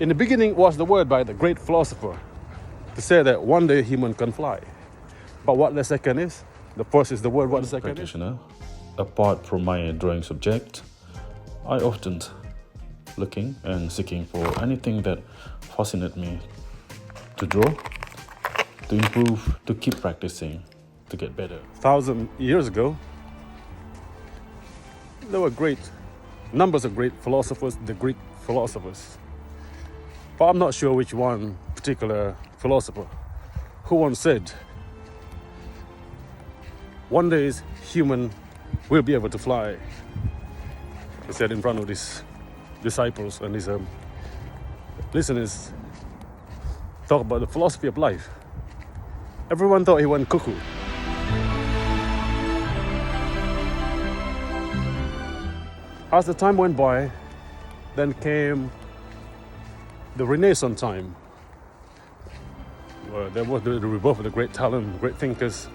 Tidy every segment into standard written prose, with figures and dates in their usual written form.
In the beginning was the word by the great philosopher to say that one day human can fly. But what the second is, the first is the word, what the second is. Practitioner, apart from my drawing subject, I often looking and seeking for anything that fascinates me to draw, to improve, to keep practicing, to get better. 1,000 years ago, there were numbers of great philosophers, the Greek philosophers. But I'm not sure which one particular philosopher who once said, one day human will be able to fly. He said in front of his disciples and his listeners, talk about the philosophy of life. Everyone thought he went cuckoo. As the time went by, then came the Renaissance time, where there was the rebirth of the great talent, great thinkers,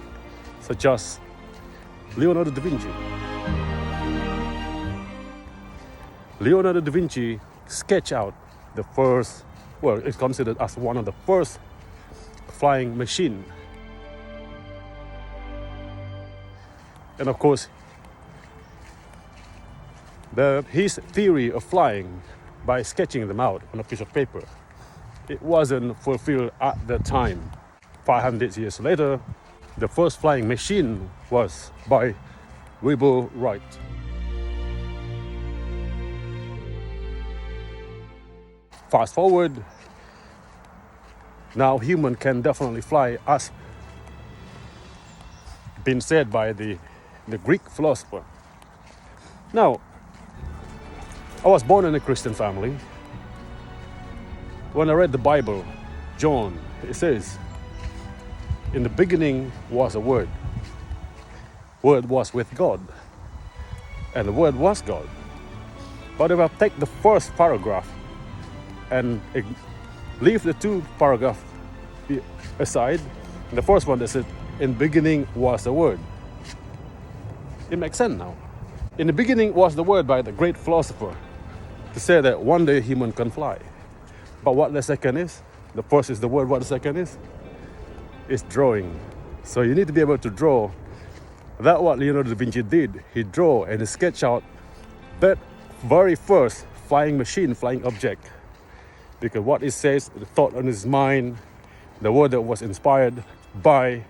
such as Leonardo da Vinci. Leonardo da Vinci sketched out the first, it's considered as one of the first flying machine. And of course, his theory of flying, by sketching them out on a piece of paper, it wasn't fulfilled at the time. 500 years later, the first flying machine was by Wilbur Wright. Fast forward, now human can definitely fly, as been said by the Greek philosopher. Now, I was born in a Christian family. When I read the Bible, John, it says, in the beginning was a word. Word was with God, and the word was God. But if I take the first paragraph and leave the two paragraphs aside, the first one that said, in the beginning was the word, it makes sense now. In the beginning was the word by the great philosopher to say that one day human can fly. But what the second is, the first is the word, what the second is drawing. So you need to be able to draw. That's what Leonardo da Vinci did. He drew and he sketched out that very first flying machine, flying object. Because what it says, the thought on his mind, the word that was inspired by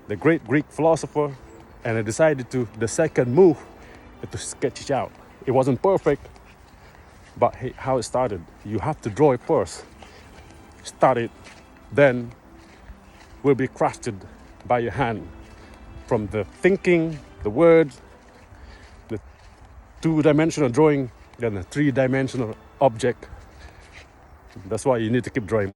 the great Greek philosopher, and I decided to, the second move, to sketch it out. It wasn't perfect, but how it started. You have to draw it first. Start it, then will be crafted by your hand. From the thinking, the words, the two-dimensional drawing, then the three-dimensional object. That's why you need to keep drawing.